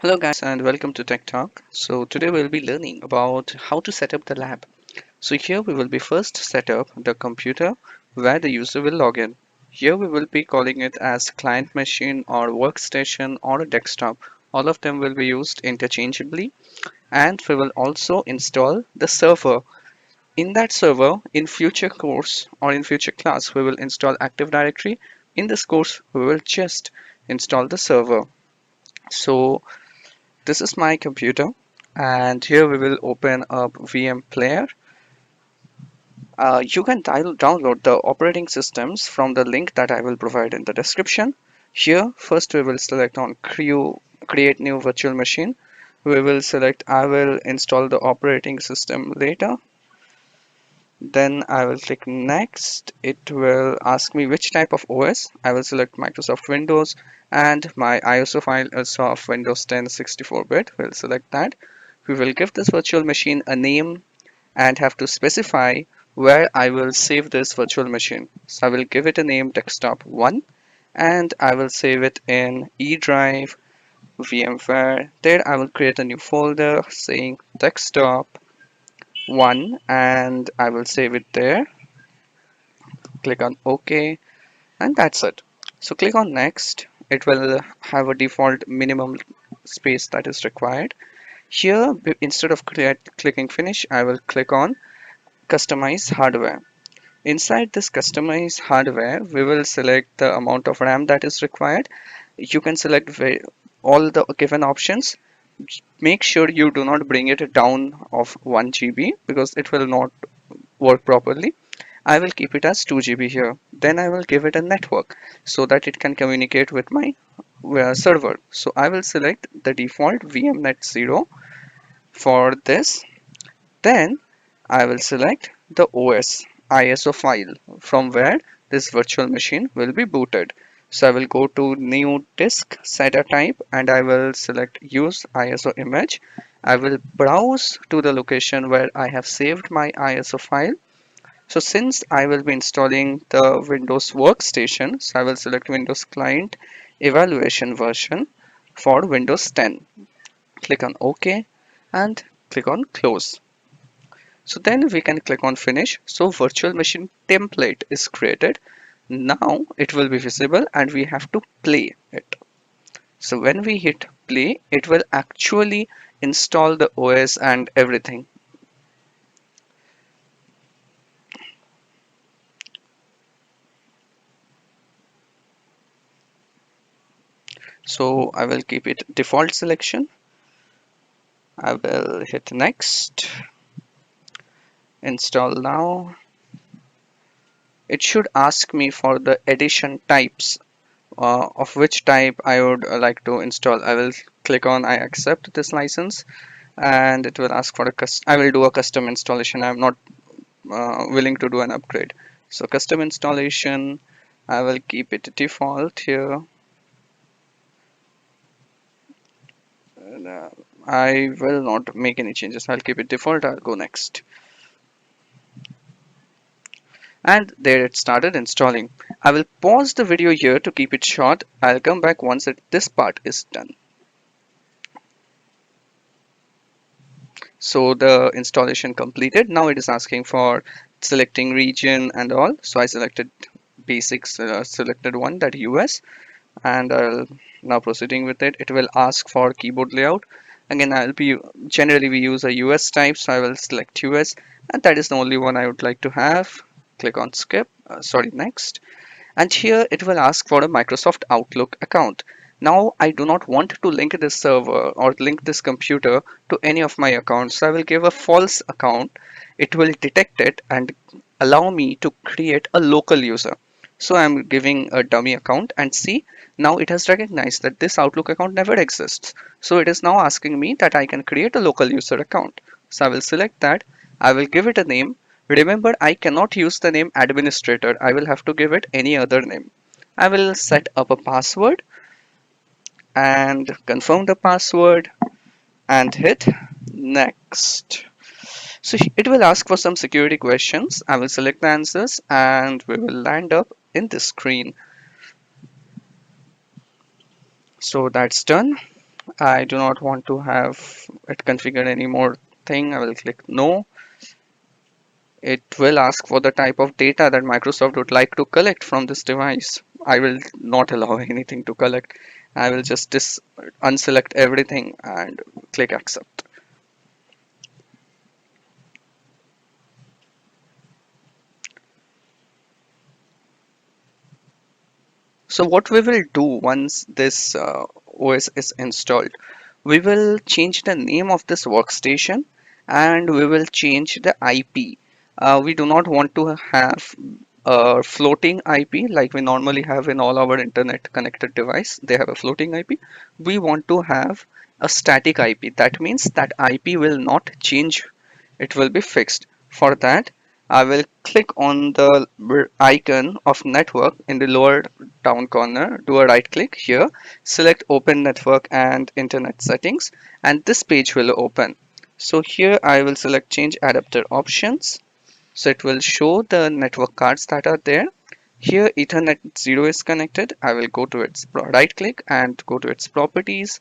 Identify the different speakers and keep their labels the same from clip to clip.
Speaker 1: Hello guys and welcome to Tech Talk. So today we'll be learning about how to set up the lab. So here we will be first set up the computer where the user will log in. Here we will be calling it as client machine or workstation or a desktop. All of them will be used interchangeably, and we will also install the server. In that server, in future course or in future class, we will install Active Directory. In this course, we will just install the server. So this is my computer, and here we will open up VM Player. You can download the operating systems from the link that I will provide in the description. Here, first we will select on create new virtual machine. We will select I will install the operating system later. Then I will click next. It will ask me which type of OS. I will select Microsoft Windows, and my ISO file is of Windows 10 64-bit. We'll select that. We will give this virtual machine a name and have to specify where I will save this virtual machine. So I will give it a name desktop 1, and I will save it in E drive VMware. There I will create a new folder saying desktop 1, and I will save it there. Click on OK, and that's it. So click on next. It will have a default minimum space that is required. Here, instead of clicking finish, I will click on customize hardware. Inside this customize hardware, we will select the amount of RAM that is required. You can select all the given options. Make sure you do not bring it down of 1 GB because it will not work properly. I will keep it as 2 GB here. Then I will give it a network so that it can communicate with my server. So I will select the default VMnet 0 for this. Then I will select the OS ISO file from where this virtual machine will be booted. So I will go to new disk, set a type, and I will select use ISO image. I will browse to the location where I have saved my ISO file. So since I will be installing the Windows Workstation, so I will select Windows Client Evaluation version for Windows 10. Click on OK and click on Close. So then we can click on Finish. So virtual machine template is created. Now it will be visible and we have to play it. So when we hit play, it will actually install the OS and everything. So I will keep it default selection. I will hit next, install now. It should ask me for the edition types, of which type I would like to install. I will click on I accept this license, and it will ask for a I will do a custom installation. I'm not willing to do an upgrade. So custom installation, I will keep it default here. And, I will not make any changes. I'll keep it default. I'll go next. And there it started installing. I will pause the video here to keep it short. I'll come back once this part is done. So the installation completed. Now it is asking for selecting region and all. So I selected basics, selected one, that US, and I'll now proceeding with it. It will ask for keyboard layout. Again, generally we use a US type, so I will select US, and that is the only one I would like to have. Click on skip, next. And here it will ask for a Microsoft Outlook account. Now I do not want to link this server or link this computer to any of my accounts. So I will give a false account. It will detect it and allow me to create a local user. So I'm giving a dummy account, and see, now it has recognized that this Outlook account never exists. So it is now asking me that I can create a local user account. So I will select that. I will give it a name. Remember, I cannot use the name administrator. I will have to give it any other name. I will set up a password and confirm the password and hit next. So it will ask for some security questions. I will select the answers and we will land up in this screen. So that's done. I do not want to have it configured anymore thing. I will click no. It will ask for the type of data that Microsoft would like to collect from this device. I will not allow anything to collect. I will just unselect everything and click accept. So what we will do once this OS is installed, we will change the name of this workstation and we will change the IP. We do not want to have a floating IP like we normally have in all our internet connected device. They have a floating IP. We want to have a static IP. That means that IP will not change, it will be fixed. For that, I will click on the icon of network in the lower down corner, do a right click here, select open network and internet settings, and this page will open. So here I will select change adapter options. So it will show the network cards that are there. Here Ethernet 0 is connected. I will go to its right click and go to its properties.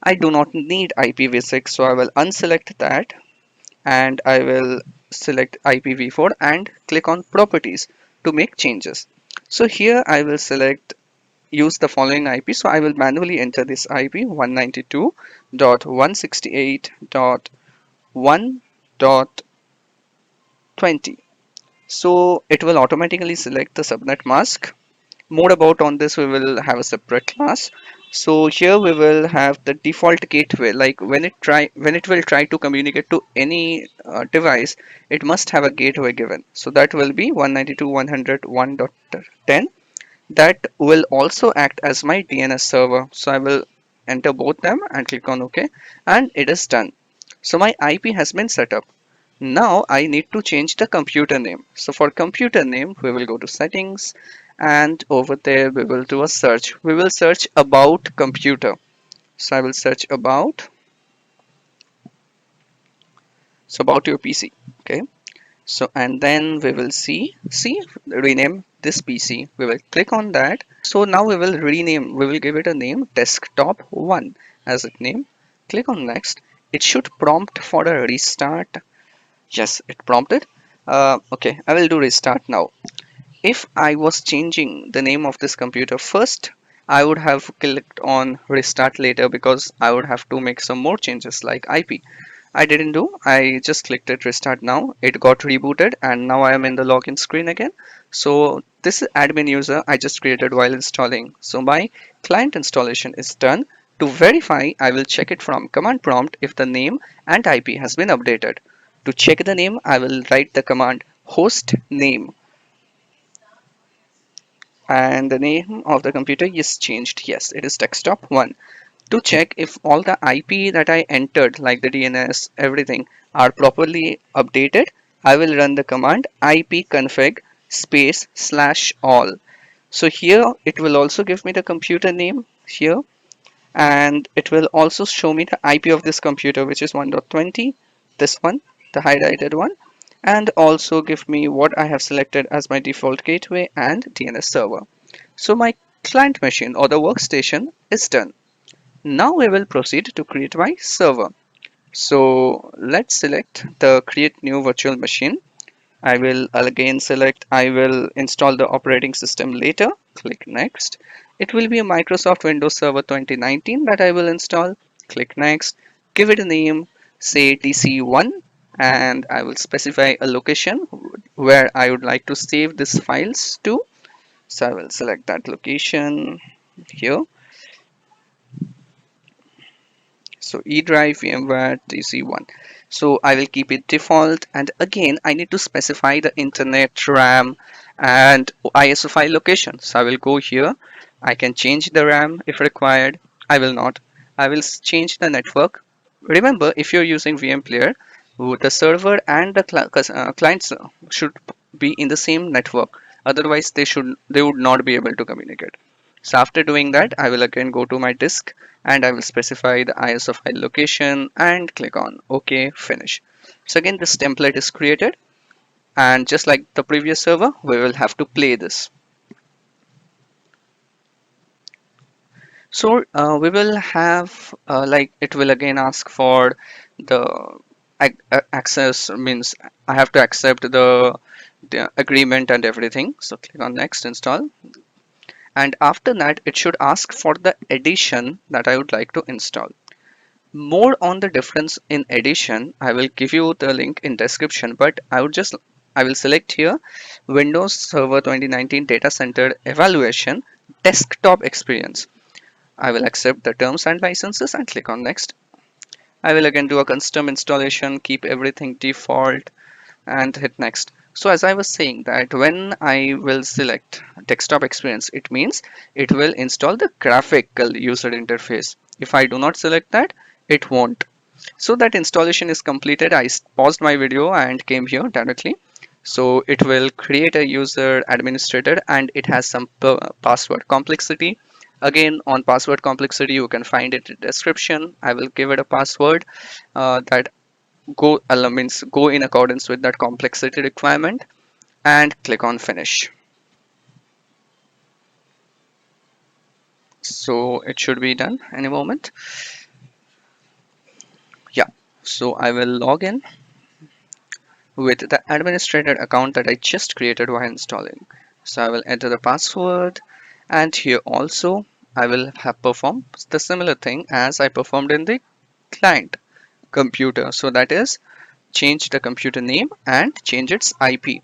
Speaker 1: I do not need IPv6, so I will unselect that and I will select IPv4 and click on properties to make changes. So here I will select use the following IP. So I will manually enter this IP 192.168.1.20. So it will automatically select the subnet mask. More about on this we will have a separate class. So here we will have the default gateway, like when it will try to communicate to any device, it must have a gateway given. So that will be 192.100.1.10. That will also act as my DNS server. So I will enter both them and click on OK, and it is done. So my IP has been set up. Now I need to change the computer name. So for computer name, we will go to settings and over there we will do a search. We will search about computer. So I will search about, so about your PC. Okay. So and then we will see rename this PC. We will click on that. So now we will rename, we will give it a name desktop 1 as a name. Click on next. It should prompt for a restart. Yes, it prompted. Okay, I will do restart now. If I was changing the name of this computer first, I would have clicked on restart later because I would have to make some more changes like IP. I didn't do, I just clicked it restart now. It got rebooted and now I am in the login screen again. So this is admin user I just created while installing. So my client installation is done. To verify, I will check it from command prompt if the name and IP has been updated. To check the name, I will write the command host name and the name of the computer is changed. Yes, it is desktop 1. To check if all the IP that I entered, like the DNS, everything, are properly updated, I will run the command ipconfig space slash all. So here it will also give me the computer name here, and it will also show me the IP of this computer, which is 1.20, this one, the highlighted one, and also give me what I have selected as my default gateway and DNS server. So my client machine or the workstation is done. Now we will proceed to create my server. So let's select the create new virtual machine. I will again select I will install the operating system later. Click next. It will be a Microsoft Windows Server 2019 that I will install. Click next. Give it a name, say DC1, and I will specify a location where I would like to save these files to. So I will select that location here. So E drive VMware DC1. So I will keep it default, and again I need to specify the internet RAM and ISO file location. So I will go here. I can change the RAM if required. I will not. I will change the network. Remember, if you're using VM Player, the server and the clients should be in the same network. Otherwise, they would not be able to communicate. So after doing that, I will again go to my disk and I will specify the ISO file location and click on OK, finish. So again, this template is created, and just like the previous server, we will have to play this. So we will have like it will again ask for the access, means I have to accept the agreement and everything. So click on next, install, and after that it should ask for the edition that I would like to install. More on the difference in edition, I will give you the link in description, but I will select here Windows Server 2019 Data Center Evaluation Desktop Experience. I will accept the terms and licenses and click on next. I will again do a custom installation, keep everything default and hit next. So as I was saying that when I will select desktop experience, it means it will install the graphical user interface. If I do not select that, it won't. So that installation is completed. I paused my video and came here directly. So it will create a user administrator and it has some password complexity. Again, on password complexity, you can find it in description. I will give it a password that means go in accordance with that complexity requirement and click on finish. So it should be done any moment. Yeah. So I will log in with the administrator account that I just created while installing. So I will enter the password, and here also I will have performed the similar thing as I performed in the client computer. So that is change the computer name and change its IP.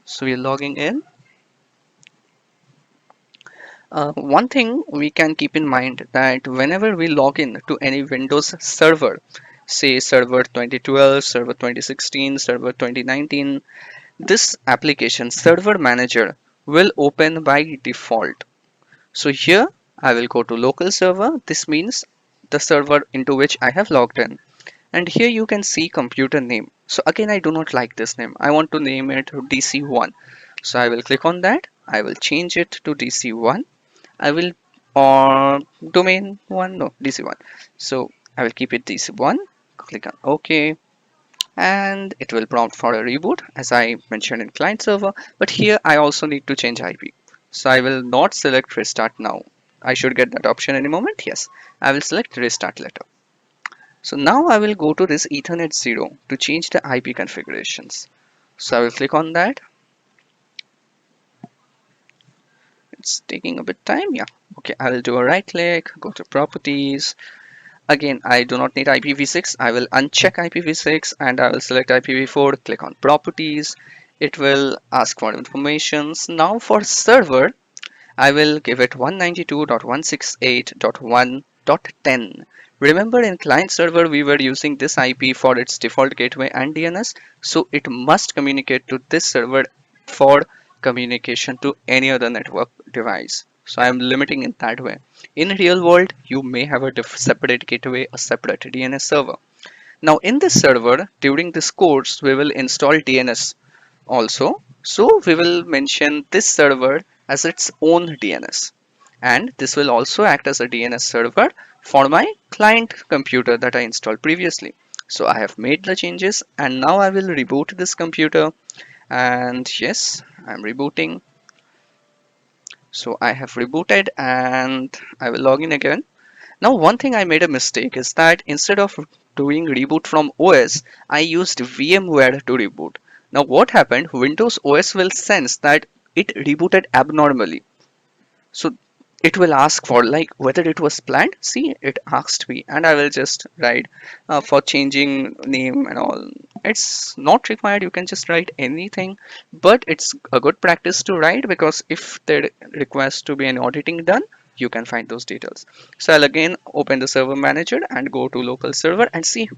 Speaker 1: So we're logging in. One thing we can keep in mind that whenever we log in to any Windows server, say server 2012, server 2016, server 2019, this application server manager will open by default. So here I will go to local server. This means the server into which I have logged in. And here you can see computer name. So again, I do not like this name. I want to name it DC1. So I will click on that. I will change it to DC1. I will or domain 1, no, DC1. So I will keep it DC1. Click on OK, and it will prompt for a reboot as I mentioned in client server. But here I also need to change IP. So I will not select restart now. I should get that option any moment. Yes, I will select restart later. So now I will go to this Ethernet 0 to change the IP configurations. So I will click on that. It's taking a bit time. Yeah. Okay, I will do a right click, go to properties. Again, I do not need IPv6. I will uncheck IPv6 and I will select IPv4. Click on properties. It will ask for informations. Now for server, I will give it 192.168.1.10. Remember in client server we were using this IP for its default gateway and DNS, so it must communicate to this server for communication to any other network device. So I am limiting in that way. In real world, you may have a separate gateway, a separate DNS server. Now in this server, during this course, we will install DNS also. So we will mention this server as its own DNS. And this will also act as a DNS server for my client computer that I installed previously. So I have made the changes and now I will reboot this computer. And yes, I'm rebooting. So I have rebooted and I will log in again. Now, one thing I made a mistake is that instead of doing reboot from OS, I used VMware to reboot. Now, what happened? Windows OS will sense that it rebooted abnormally. So it will ask for like whether it was planned. See, it asked me, and I will just write for changing name and all. It's not required. You can just write anything, but it's a good practice to write because if there requires to be an auditing done, you can find those details. So I'll again open the server manager and go to local server and see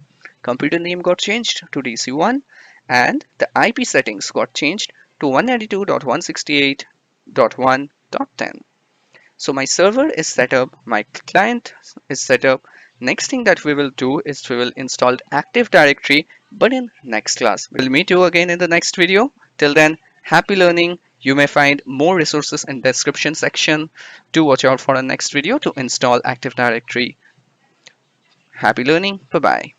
Speaker 1: computer name got changed to DC1 and the IP settings got changed to 192.168.1.10. So my server is set up, my client is set up. Next thing that we will do is we will install Active Directory, but in next class. We'll meet you again in the next video. Till then, happy learning. You may find more resources in description section. Do watch out for our next video to install Active Directory. Happy learning. Bye bye.